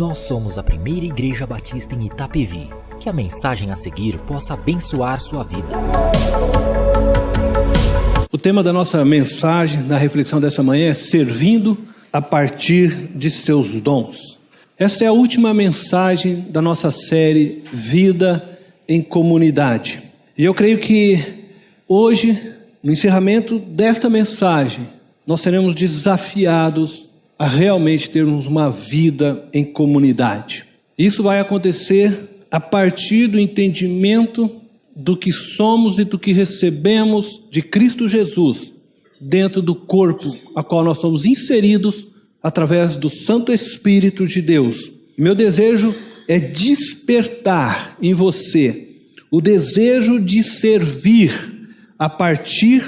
Nós somos a primeira igreja batista em Itapevi. Que a mensagem a seguir possa abençoar sua vida. O tema da nossa mensagem, na reflexão dessa manhã, é servindo a partir de seus dons. Esta é a última mensagem da nossa série Vida em Comunidade. E eu creio que hoje, no encerramento desta mensagem, nós seremos desafiados a realmente termos uma vida em comunidade. Isso vai acontecer a partir do entendimento do que somos e do que recebemos de Cristo Jesus dentro do corpo a qual nós somos inseridos através do Santo Espírito de Deus. Meu desejo é despertar em você o desejo de servir a partir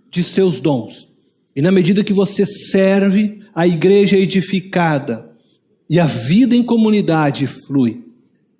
de seus dons. E na medida que você serve, a igreja é edificada e a vida em comunidade flui.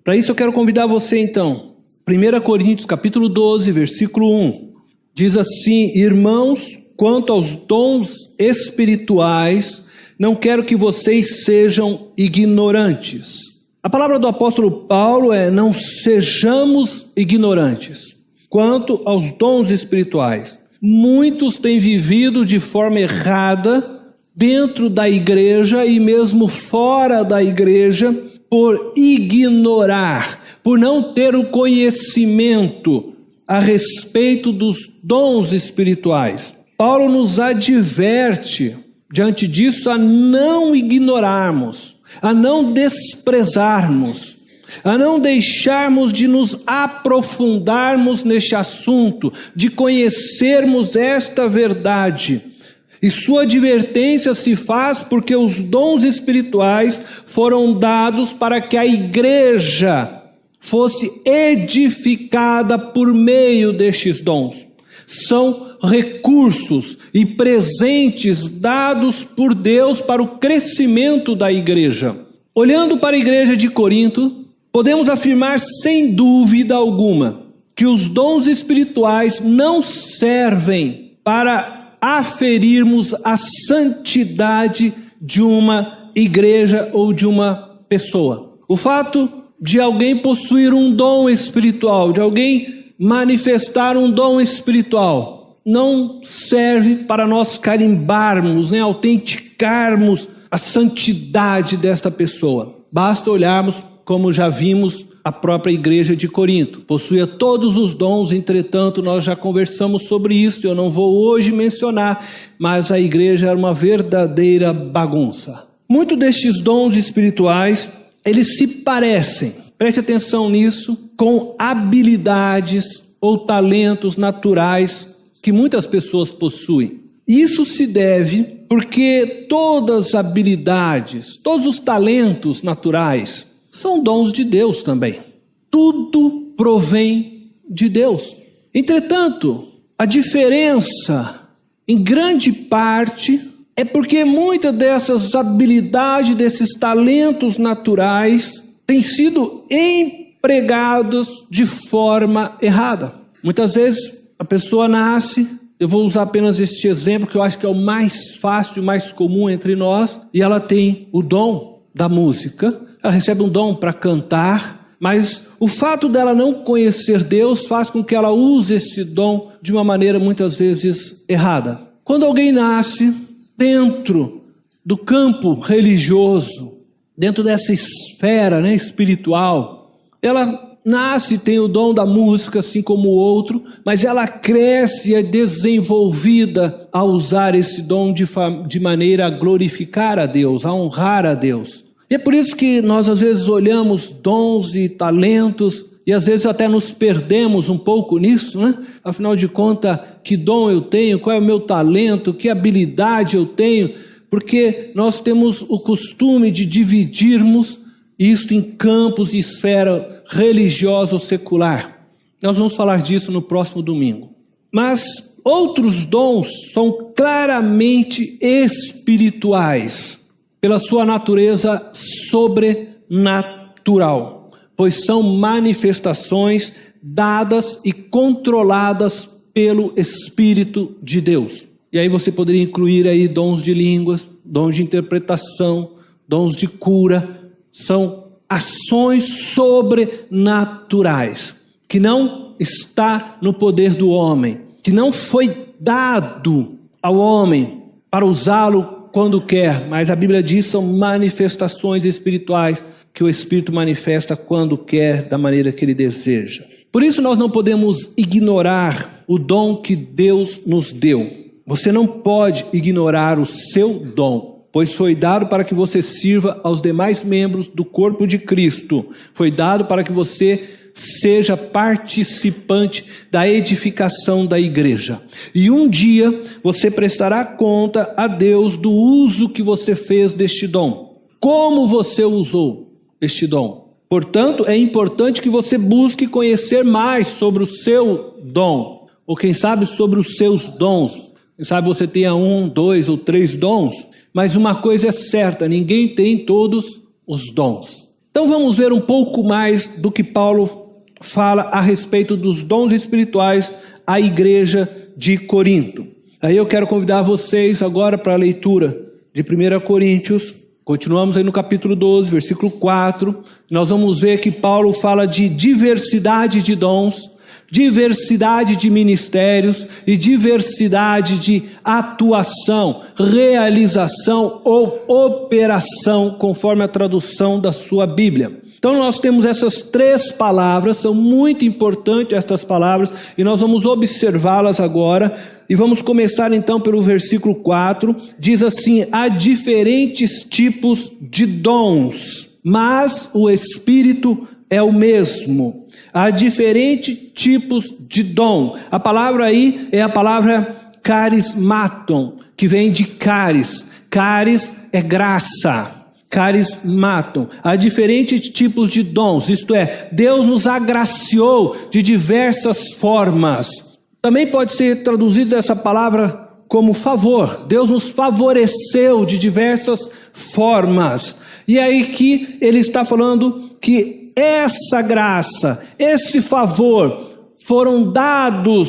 Para isso eu quero convidar você então, 1 Coríntios capítulo 12, versículo 1, diz assim: irmãos, quanto aos dons espirituais, não quero que vocês sejam ignorantes. A palavra do apóstolo Paulo é: não sejamos ignorantes. Quanto aos dons espirituais, muitos têm vivido de forma errada dentro da igreja e mesmo fora da igreja por ignorar, por não ter o conhecimento a respeito dos dons espirituais. Paulo nos adverte, diante disso, a não ignorarmos, a não desprezarmos, a não deixarmos de nos aprofundarmos neste assunto, de conhecermos esta verdade. E sua advertência se faz porque os dons espirituais foram dados para que a igreja fosse edificada por meio destes dons. São recursos e presentes dados por Deus para o crescimento da igreja. Olhando para a igreja de Corinto, podemos afirmar sem dúvida alguma que os dons espirituais não servem para aferirmos a santidade de uma igreja ou de uma pessoa. O fato de alguém possuir um dom espiritual, de alguém manifestar um dom espiritual, não serve para nós carimbarmos, autenticarmos a santidade desta pessoa. Basta olharmos, como já vimos, a própria igreja de Corinto. Possuía todos os dons, entretanto, nós já conversamos sobre isso, eu não vou hoje mencionar, mas a igreja era uma verdadeira bagunça. Muitos destes dons espirituais, eles se parecem, preste atenção nisso, com habilidades ou talentos naturais que muitas pessoas possuem. Isso se deve porque todas as habilidades, todos os talentos naturais são dons de Deus também. Tudo provém de Deus. Entretanto, a diferença, em grande parte, é porque muitas dessas habilidades, desses talentos naturais, têm sido empregados de forma errada. Muitas vezes a pessoa nasce, eu vou usar apenas este exemplo, que eu acho que é o mais fácil, mais comum entre nós, e ela tem o dom da música, ela recebe um dom para cantar, mas o fato dela não conhecer Deus faz com que ela use esse dom de uma maneira muitas vezes errada. Quando alguém nasce dentro do campo religioso, dentro dessa esfera espiritual, ela nasce e tem o dom da música, assim como o outro, mas ela cresce e é desenvolvida a usar esse dom de maneira a glorificar a Deus, a honrar a Deus. E é por isso que nós às vezes olhamos dons e talentos e às vezes até nos perdemos um pouco nisso, Afinal de contas, que dom eu tenho, qual é o meu talento, que habilidade eu tenho, porque nós temos o costume de dividirmos isto em campos e esfera religiosa ou secular. Nós vamos falar disso no próximo domingo. Mas outros dons são claramente espirituais, pela sua natureza sobrenatural, pois são manifestações dadas e controladas pelo Espírito de Deus. E aí você poderia incluir aí dons de línguas, dons de interpretação, dons de cura, são ações sobrenaturais, que não está no poder do homem, que não foi dado ao homem para usá-lo quando quer, mas a Bíblia diz que são manifestações espirituais que o Espírito manifesta quando quer, da maneira que ele deseja. Por isso nós não podemos ignorar o dom que Deus nos deu. Você não pode ignorar o seu dom, pois foi dado para que você sirva aos demais membros do corpo de Cristo. Foi dado para que você seja participante da edificação da igreja. E um dia você prestará conta a Deus do uso que você fez deste dom. Como você usou este dom. Portanto, é importante que você busque conhecer mais sobre o seu dom. Ou quem sabe sobre os seus dons. Quem sabe você tenha 1, 2 ou 3 dons. Mas uma coisa é certa, ninguém tem todos os dons. Então vamos ver um pouco mais do que Paulo fala a respeito dos dons espirituais à igreja de Corinto. Aí eu quero convidar vocês agora para a leitura de 1 Coríntios. Continuamos aí no capítulo 12, versículo 4. Nós vamos ver que Paulo fala de diversidade de dons, diversidade de ministérios e diversidade de atuação, realização ou operação, conforme a tradução da sua Bíblia. Então nós temos essas 3 palavras, são muito importantes estas palavras, e nós vamos observá-las agora, e vamos começar então pelo versículo 4, diz assim: há diferentes tipos de dons, mas o Espírito é o mesmo. Há diferentes tipos de dom. A palavra aí é a palavra carismaton, que vem de caris. Caris é graça. Carismaton. Há diferentes tipos de dons, isto é, Deus nos agraciou de diversas formas. Também pode ser traduzida essa palavra como favor. Deus nos favoreceu de diversas formas. E é aí que ele está falando que essa graça, esse favor, foram dados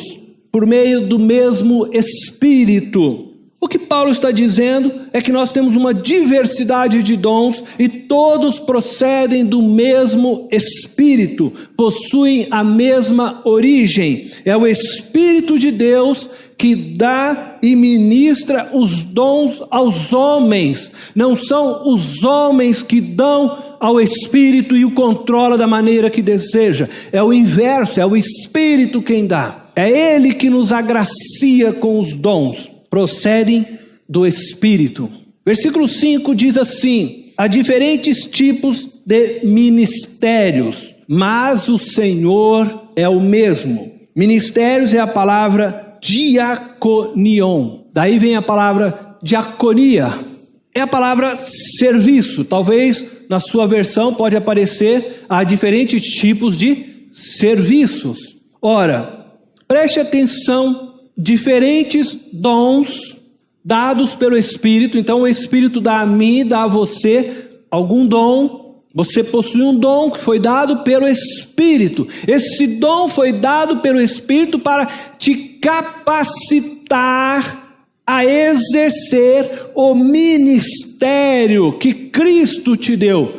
por meio do mesmo Espírito. O que Paulo está dizendo é que nós temos uma diversidade de dons e todos procedem do mesmo Espírito, possuem a mesma origem. É o Espírito de Deus que dá e ministra os dons aos homens. Não são os homens que dão ao Espírito e o controla da maneira que deseja. É o inverso, é o Espírito quem dá. É Ele que nos agracia com os dons. Procedem do Espírito. Versículo 5 diz assim: há diferentes tipos de ministérios, mas o Senhor é o mesmo. Ministérios é a palavra diaconion. Daí vem a palavra diaconia. É a palavra serviço. Talvez na sua versão pode aparecer há diferentes tipos de serviços. Ora, preste atenção. Diferentes dons dados pelo Espírito. Então o Espírito dá a mim, dá a você algum dom. Você possui um dom que foi dado pelo Espírito. Esse dom foi dado pelo Espírito para te capacitar a exercer o ministério que Cristo te deu.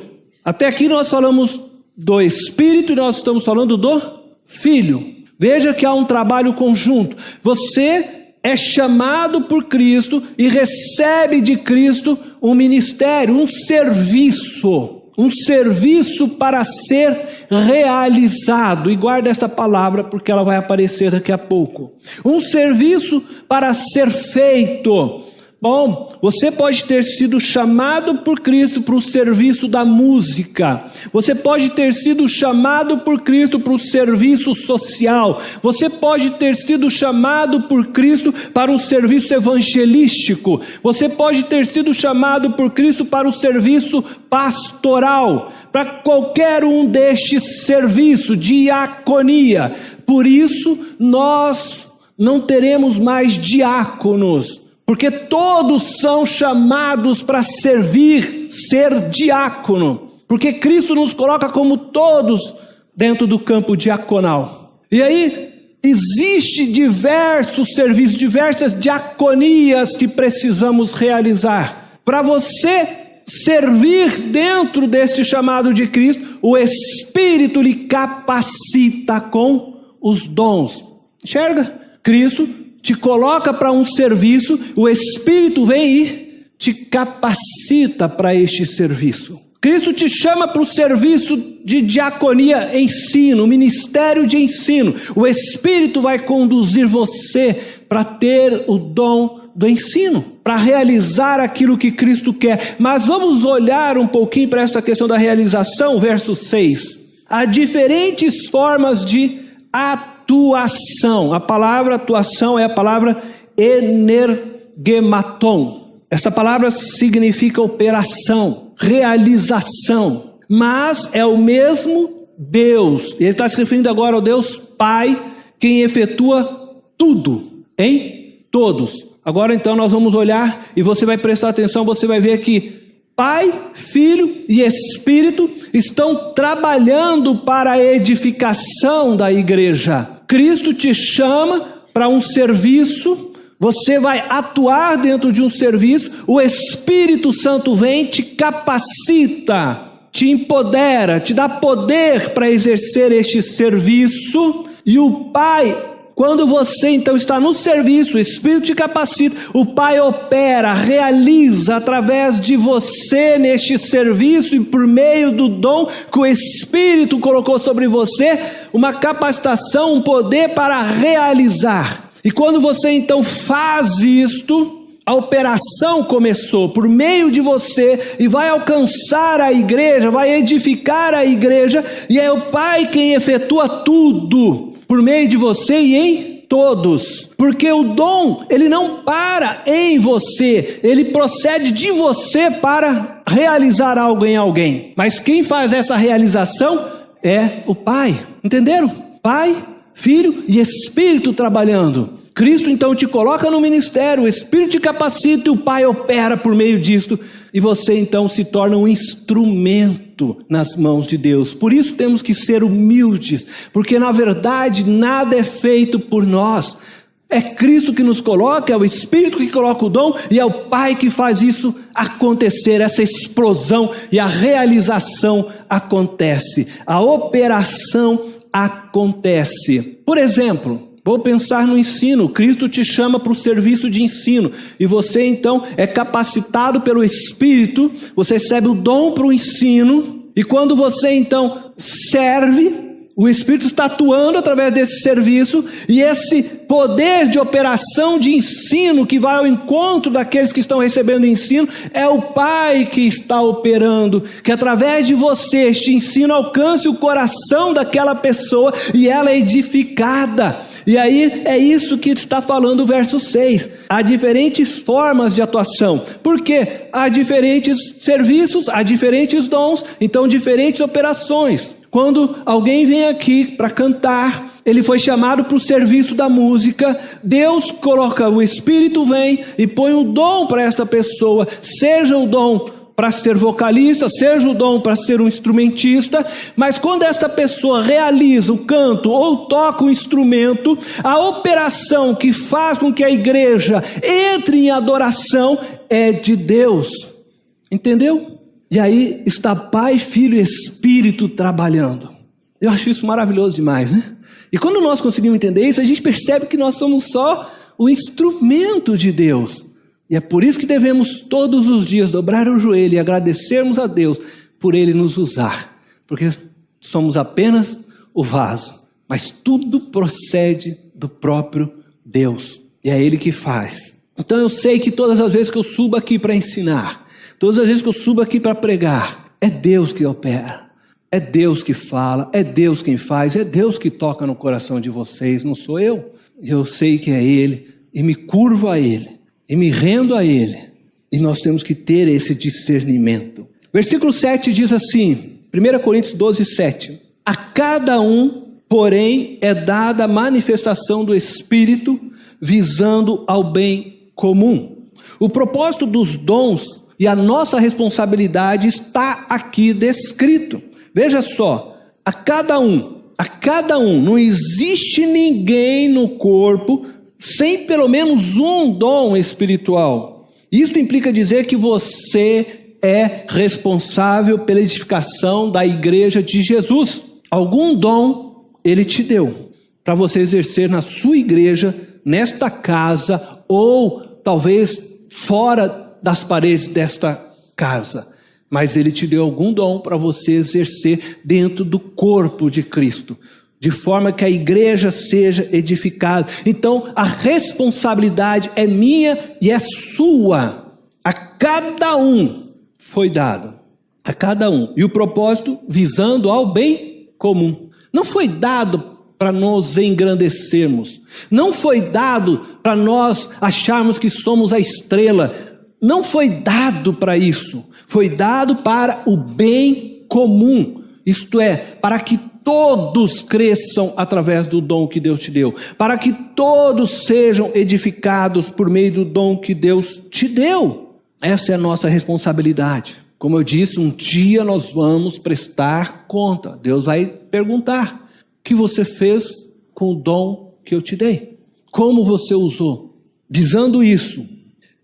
Até aqui nós falamos do Espírito e nós estamos falando do Filho. Veja que há um trabalho conjunto. Você é chamado por Cristo e recebe de Cristo um ministério, um serviço para ser realizado. E guarda esta palavra porque ela vai aparecer daqui a pouco. Um serviço para ser feito. Bom, você pode ter sido chamado por Cristo para o serviço da música. Você pode ter sido chamado por Cristo para o serviço social. Você pode ter sido chamado por Cristo para o serviço evangelístico. Você pode ter sido chamado por Cristo para o serviço pastoral. Para qualquer um destes serviços, diaconia. Por isso, nós não teremos mais diáconos. Porque todos são chamados para servir, ser diácono. Porque Cristo nos coloca como todos dentro do campo diaconal. E aí, existe diversos serviços, diversas diaconias que precisamos realizar. Para você servir dentro deste chamado de Cristo, o Espírito lhe capacita com os dons. Enxerga? Cristo te coloca para um serviço, o Espírito vem e te capacita para este serviço. Cristo te chama para o serviço de diaconia, ensino, ministério de ensino. O Espírito vai conduzir você para ter o dom do ensino, para realizar aquilo que Cristo quer. Mas vamos olhar um pouquinho para essa questão da realização, verso 6. Há diferentes formas de atuação. A palavra atuação é a palavra energematon. Esta palavra significa operação, realização. Mas é o mesmo Deus. Ele está se referindo agora ao Deus Pai, quem efetua tudo em todos. Agora então nós vamos olhar e você vai prestar atenção, você vai ver que Pai, Filho e Espírito estão trabalhando para a edificação da igreja. Cristo te chama para um serviço, você vai atuar dentro de um serviço, o Espírito Santo vem, te capacita, te empodera, te dá poder para exercer este serviço, e o Pai, quando você então está no serviço, o Espírito te capacita, o Pai opera, realiza através de você neste serviço e por meio do dom que o Espírito colocou sobre você, uma capacitação, um poder para realizar. E quando você então faz isto, a operação começou por meio de você e vai alcançar a igreja, vai edificar a igreja, e é o Pai quem efetua tudo por meio de você e em todos, porque o dom, ele não para em você, ele procede de você para realizar algo em alguém, mas quem faz essa realização é o Pai, entenderam? Pai, Filho e Espírito trabalhando. Cristo então te coloca no ministério, o Espírito te capacita e o Pai opera por meio disto, e você então se torna um instrumento nas mãos de Deus. Por isso temos que ser humildes, porque na verdade nada é feito por nós. É Cristo que nos coloca, é o Espírito que coloca o dom, e é o Pai que faz isso acontecer, essa explosão, e a realização acontece, a operação acontece. Por exemplo, vou pensar no ensino. Cristo te chama para o serviço de ensino, e você então é capacitado pelo Espírito, você recebe o dom para o ensino, e quando você então serve, o Espírito está atuando através desse serviço, e esse poder de operação de ensino que vai ao encontro daqueles que estão recebendo ensino, é o Pai que está operando, que através de você este ensino alcance o coração daquela pessoa e ela é edificada. E aí é isso que está falando o verso 6. Há diferentes formas de atuação, porque há diferentes serviços, há diferentes dons, então diferentes operações. Quando alguém vem aqui para cantar, ele foi chamado para o serviço da música, Deus coloca, o Espírito vem e põe o dom para esta pessoa, seja o dom para ser vocalista, seja o dom para ser um instrumentista, mas quando esta pessoa realiza o canto ou toca o instrumento, a operação que faz com que a igreja entre em adoração é de Deus, entendeu? E aí está Pai, Filho e Espírito trabalhando. Eu acho isso maravilhoso demais, né? E quando nós conseguimos entender isso, a gente percebe que nós somos só o instrumento de Deus. E é por isso que devemos todos os dias dobrar o joelho e agradecermos a Deus por Ele nos usar. Porque somos apenas o vaso, mas tudo procede do próprio Deus. E é Ele que faz. Então eu sei que todas as vezes que eu subo aqui para ensinar, todas as vezes que eu subo aqui para pregar, é Deus que opera, é Deus que fala, é Deus quem faz, é Deus que toca no coração de vocês, não sou eu. Eu sei que é Ele e me curvo a Ele e me rendo a Ele, e nós temos que ter esse discernimento. Versículo 7 diz assim, 1 Coríntios 12, 7, a cada um, porém, é dada a manifestação do Espírito, visando ao bem comum. O propósito dos dons e a nossa responsabilidade está aqui descrito. Veja só, a cada um, não existe ninguém no corpo sem pelo menos um dom espiritual. Isso implica dizer que você é responsável pela edificação da igreja de Jesus. Algum dom Ele te deu para você exercer na sua igreja, nesta casa, ou talvez fora das paredes desta casa. Mas Ele te deu algum dom para você exercer dentro do corpo de Cristo, de forma que a igreja seja edificada. Então, a responsabilidade é minha e é sua. A cada um foi dado. A cada um. E o propósito visando ao bem comum. Não foi dado para nos engrandecermos. Não foi dado para nós acharmos que somos a estrela. Não foi dado para isso. Foi dado para o bem comum. Isto é, para que todos cresçam através do dom que Deus te deu. Para que todos sejam edificados por meio do dom que Deus te deu. Essa é a nossa responsabilidade. Como eu disse, um dia nós vamos prestar conta. Deus vai perguntar: o que você fez com o dom que eu te dei? Como você usou? Visando isso,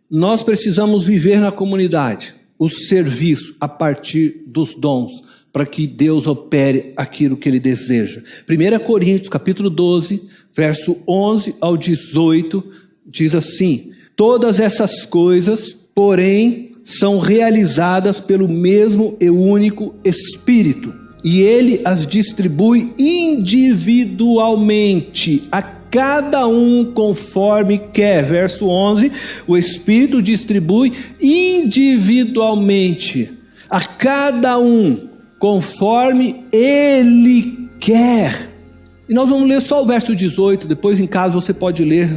nós precisamos viver na comunidade o serviço a partir dos dons, para que Deus opere aquilo que Ele deseja. 1 Coríntios, capítulo 12, verso 11 ao 18, diz assim: todas essas coisas, porém, são realizadas pelo mesmo e único Espírito, e Ele as distribui individualmente, a cada um conforme quer. Verso 11, o Espírito distribui individualmente, a cada um conforme Ele quer. E nós vamos ler só o verso 18, depois em casa você pode ler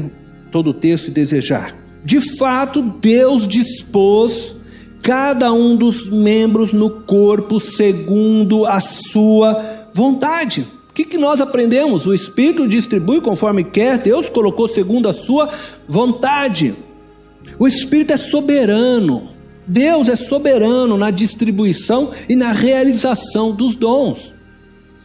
todo o texto se desejar. De fato, Deus dispôs cada um dos membros no corpo segundo a sua vontade. O que nós aprendemos? O Espírito distribui conforme quer, Deus colocou segundo a sua vontade. O Espírito é soberano. Deus é soberano na distribuição e na realização dos dons.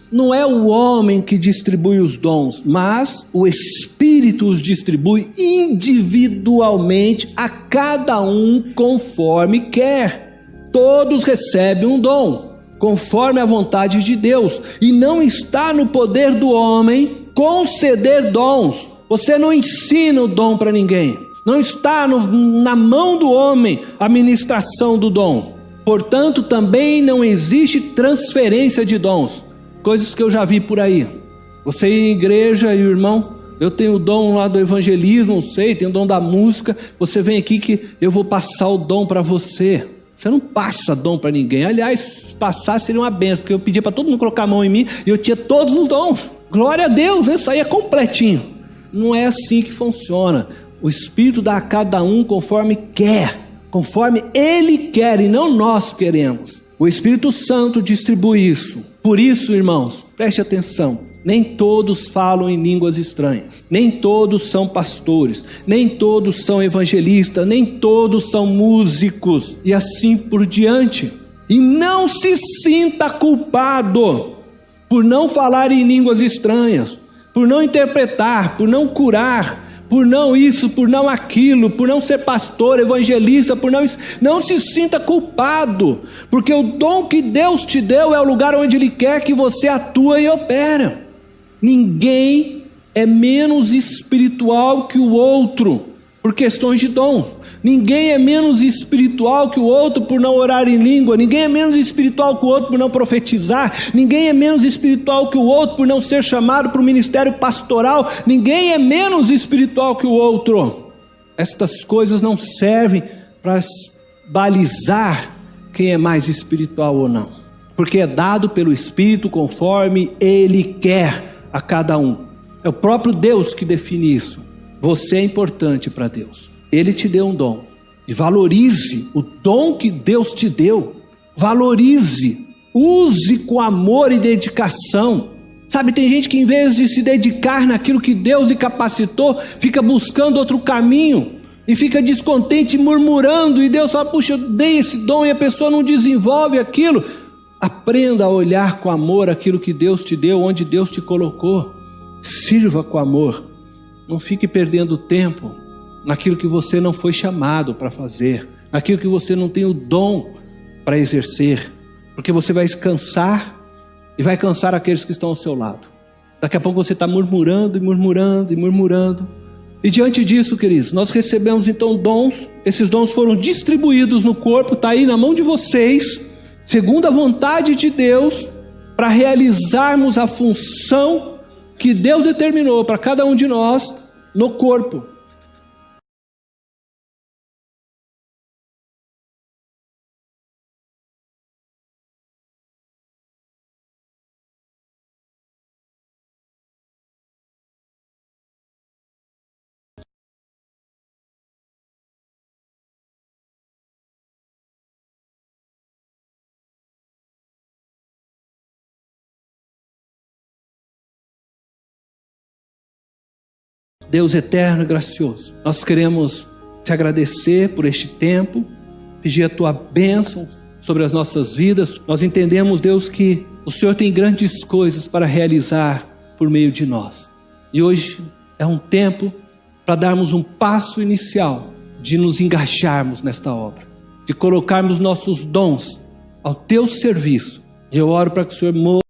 Não é o homem que distribui os dons, mas o Espírito os distribui individualmente a cada um conforme quer. Todos recebem um dom, conforme a vontade de Deus, e não está no poder do homem conceder dons. Você não ensina o dom para ninguém. Não está na mão do homem a ministração do dom. Portanto, também não existe transferência de dons. Coisas que eu já vi por aí. Você ir em igreja e o irmão, eu tenho o dom lá do evangelismo, não sei, tenho o dom da música. Você vem aqui que eu vou passar o dom para você. Você não passa dom para ninguém. Aliás, se passar seria uma benção, porque eu pedia para todo mundo colocar a mão em mim e eu tinha todos os dons. Glória a Deus, isso aí é completinho. Não é assim que funciona. O Espírito dá a cada um conforme quer, conforme Ele quer e não nós queremos. O Espírito Santo distribui isso. Por isso, irmãos, preste atenção. Nem todos falam em línguas estranhas. Nem todos são pastores. Nem todos são evangelistas. Nem todos são músicos. E assim por diante. E não se sinta culpado por não falar em línguas estranhas, por não interpretar, por não curar, por não isso, por não aquilo, por não ser pastor, evangelista, por não isso. Não se sinta culpado, porque o dom que Deus te deu é o lugar onde Ele quer que você atua e opera. Ninguém é menos espiritual que o outro por questões de dom. Ninguém é menos espiritual que o outro por não orar em língua. Ninguém é menos espiritual que o outro por não profetizar. Ninguém é menos espiritual que o outro por não ser chamado para o ministério pastoral. Ninguém é menos espiritual que o outro. Estas coisas não servem para balizar quem é mais espiritual ou não, porque é dado pelo Espírito conforme Ele quer a cada um. É o próprio Deus que define isso. Você é importante para Deus. Ele te deu um dom. E valorize o dom que Deus te deu. Valorize. Use com amor e dedicação. Sabe, tem gente que em vez de se dedicar naquilo que Deus lhe capacitou, fica buscando outro caminho. E fica descontente, murmurando. E Deus fala: puxa, eu dei esse dom e a pessoa não desenvolve aquilo. Aprenda a olhar com amor aquilo que Deus te deu, onde Deus te colocou. Sirva com amor. Não fique perdendo tempo naquilo que você não foi chamado para fazer, naquilo que você não tem o dom para exercer, porque você vai cansar e vai cansar aqueles que estão ao seu lado. Daqui a pouco você está murmurando e murmurando e murmurando. E diante disso, queridos, nós recebemos então dons. Esses dons foram distribuídos no corpo, está aí na mão de vocês, segundo a vontade de Deus, para realizarmos a função que Deus determinou para cada um de nós no corpo. Deus eterno e gracioso, nós queremos te agradecer por este tempo, pedir a tua bênção sobre as nossas vidas. Nós entendemos, Deus, que o Senhor tem grandes coisas para realizar por meio de nós. E hoje é um tempo para darmos um passo inicial, de nos engajarmos nesta obra, de colocarmos nossos dons ao teu serviço. E eu oro para que o Senhor